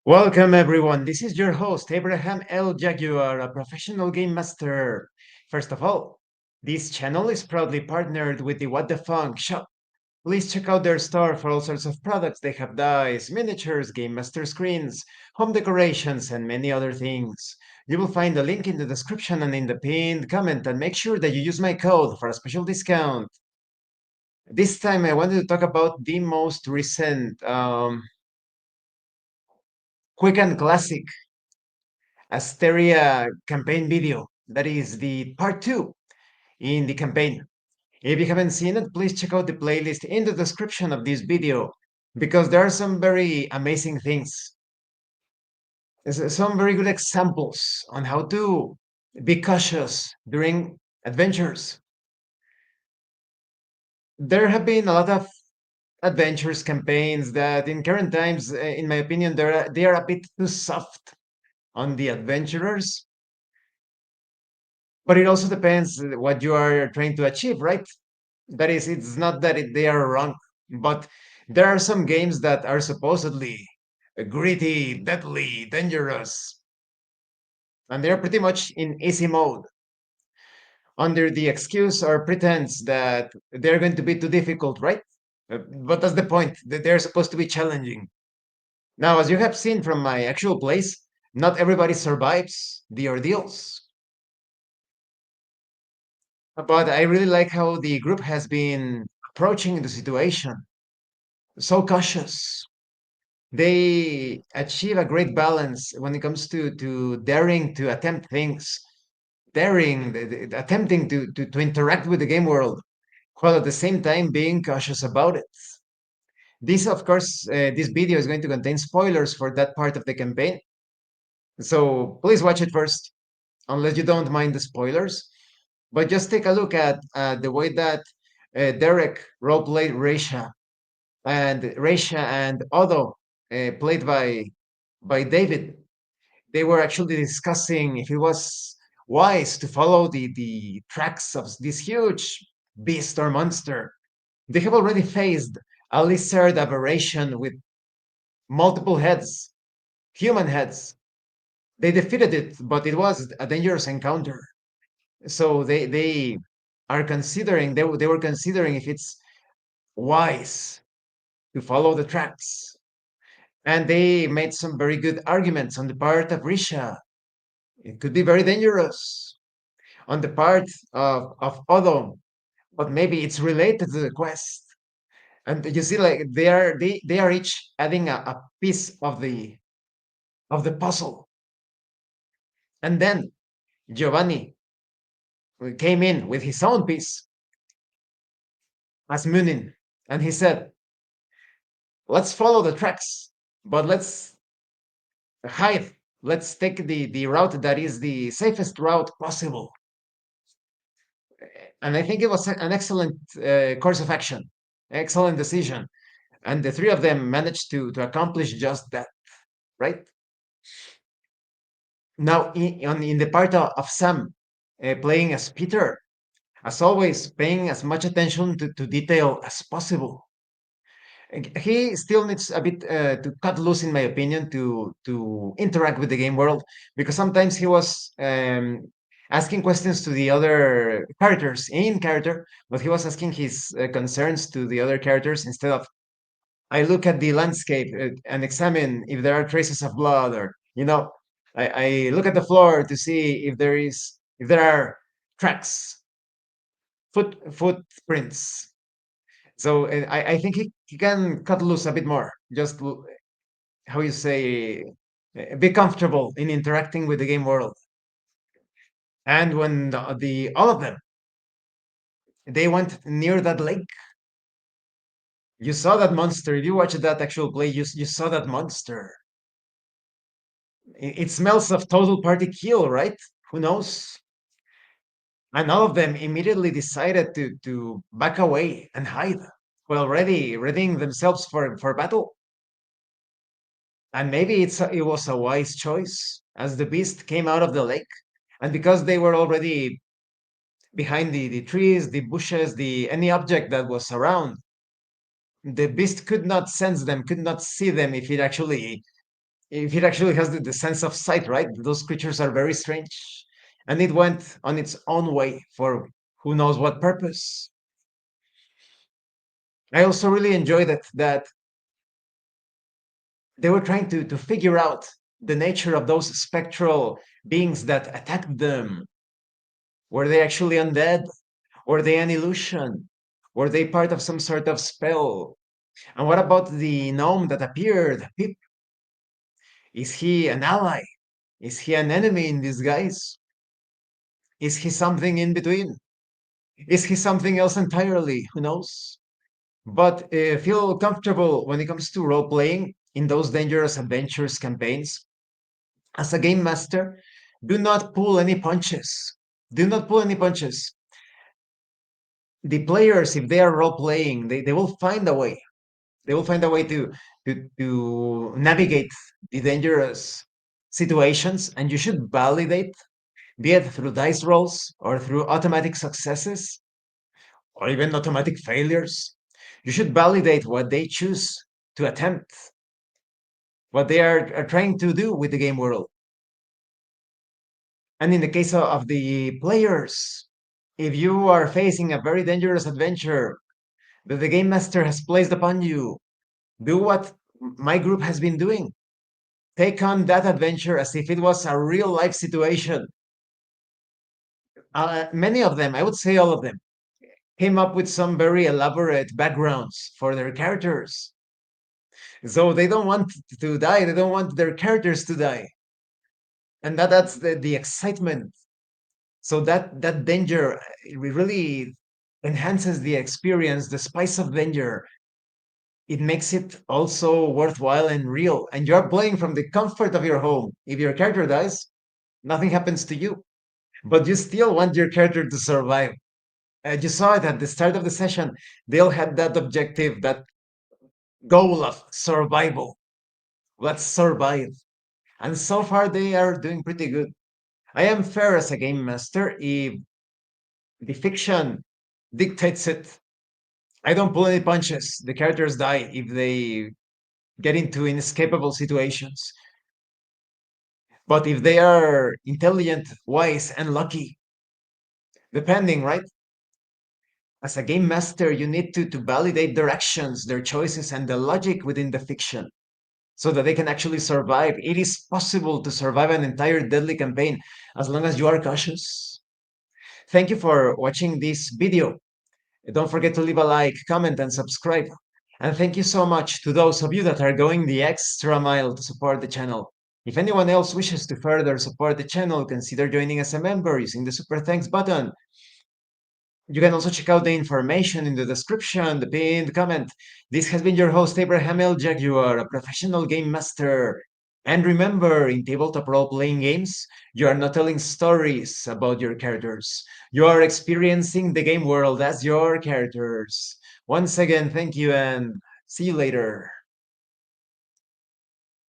Welcome, everyone. This is your host, Abraham L. Jaguar, a professional game master. First of all, this channel is proudly partnered with the What the Funk shop. Please check out their store for all sorts of products. They have dice, miniatures, game master screens, home decorations, and many other things. You will find a link in the description and in the pinned comment, and make sure that you use my code for a special discount. This time, I wanted to talk about the most recent quick and classic Asteria campaign video. That is the part two in the campaign. If you haven't seen it, please check out the playlist in the description of this video because there are some very amazing things. There's some very good examples on how to be cautious during adventures. There have been a lot of adventures campaigns that in current times, in my opinion, they are a bit too soft on the adventurers. But it also depends what you are trying to achieve, right? That is, it's not that they are wrong, but there are some games that are supposedly gritty, deadly, dangerous, and they're pretty much in easy mode under the excuse or pretense that they're going to be too difficult, right? But that's the point, that they're supposed to be challenging. Now, as you have seen from my actual plays, not everybody survives the ordeals. But I really like how the group has been approaching the situation. So cautious. They achieve a great balance when it comes to daring to attempt things, daring, attempting to interact with the game world, while at the same time being cautious about it. This, of course, this video is going to contain spoilers for that part of the campaign. So please watch it first, unless you don't mind the spoilers. But just take a look at the way that Derek roleplayed Resha and Odo, played by David. They were actually discussing if it was wise to follow the tracks of this huge beast or monster. They have already faced a lizard aberration with multiple heads, human heads. They defeated it, but it was a dangerous encounter. So they are considering they were considering if it's wise to follow the tracks. And they made some very good arguments on the part of Risha. It could be very dangerous. On the part of Odo, but maybe it's related to the quest. And you see, like they are each adding a piece of the puzzle. And then Giovanni came in with his own piece as Munin, and he said, "Let's follow the tracks, but let's hide. Let's take the route that is the safest route possible." And I think it was an excellent course of action, excellent decision. And the three of them managed to accomplish just that, right? Now, in the part of Sam playing as Peter, as always, paying as much attention to detail as possible. He still needs a bit to cut loose, in my opinion, to interact with the game world, because sometimes he was asking questions to the other characters in character, but he was asking his concerns to the other characters instead of I look at the landscape and examine if there are traces of blood, or I look at the floor to see if there are tracks, footprints. So I think he can cut loose a bit more. Just how you say, be comfortable in interacting with the game world. And when the all of them they went near that lake, you saw that monster. If you watched that actual play, you saw that monster. It smells of total party kill, right? Who knows? And all of them immediately decided to back away and hide, while readying themselves for battle. And maybe it was a wise choice, as the beast came out of the lake, and because they were already behind the trees, the bushes, the any object that was around, the beast could not sense them, could not see them if it actually if it actually has the sense of sight, right? Those creatures are very strange. And it went on its own way for who knows what purpose. I also really enjoyed that they were trying to figure out the nature of those spectral beings that attacked them. Were they actually undead? Were they an illusion? Were they part of some sort of spell? And what about the gnome that appeared? Pip? Is he an ally? Is he an enemy in disguise? Is he something in between? Is he something else entirely? Who knows? But feel comfortable when it comes to role playing in those dangerous adventures campaigns. As a game master, do not pull any punches. Do not pull any punches. The players, if they are role playing, they will find a way. They will find a way to navigate the dangerous situations, and you should validate, be it through dice rolls or through automatic successes or even automatic failures. You should validate what they choose to attempt, what they are trying to do with the game world. And in the case of the players, if you are facing a very dangerous adventure that the game master has placed upon you, do what my group has been doing. Take on that adventure as if it was a real life situation. Many of them, I would say all of them, came up with some very elaborate backgrounds for their characters. So they don't want to die, they don't want their characters to die. And that's the excitement. So that danger it really enhances the experience, the spice of danger. It makes it also worthwhile and real. And you're playing from the comfort of your home. If your character dies, nothing happens to you, but you still want your character to survive. You saw it at the start of the session. They all had that objective, that goal of survival. Let's survive. And so far, they are doing pretty good. I am fair as a game master if the fiction dictates it. I don't pull any punches. The characters die if they get into inescapable situations. But if they are intelligent, wise, and lucky, depending, right? As a game master, you need to validate their actions, their choices, and the logic within the fiction so that they can actually survive. It is possible to survive an entire deadly campaign as long as you are cautious. Thank you for watching this video. Don't forget to leave a like, comment, and subscribe. And thank you so much to those of you that are going the extra mile to support the channel. If anyone else wishes to further support the channel, consider joining as a member using the super thanks button. You can also check out the information in the description, the pinned comment. This has been your host, Abraham L. Jaguar, a professional game master. And remember, in tabletop role-playing games, you are not telling stories about your characters. You are experiencing the game world as your characters. Once again, thank you and see you later.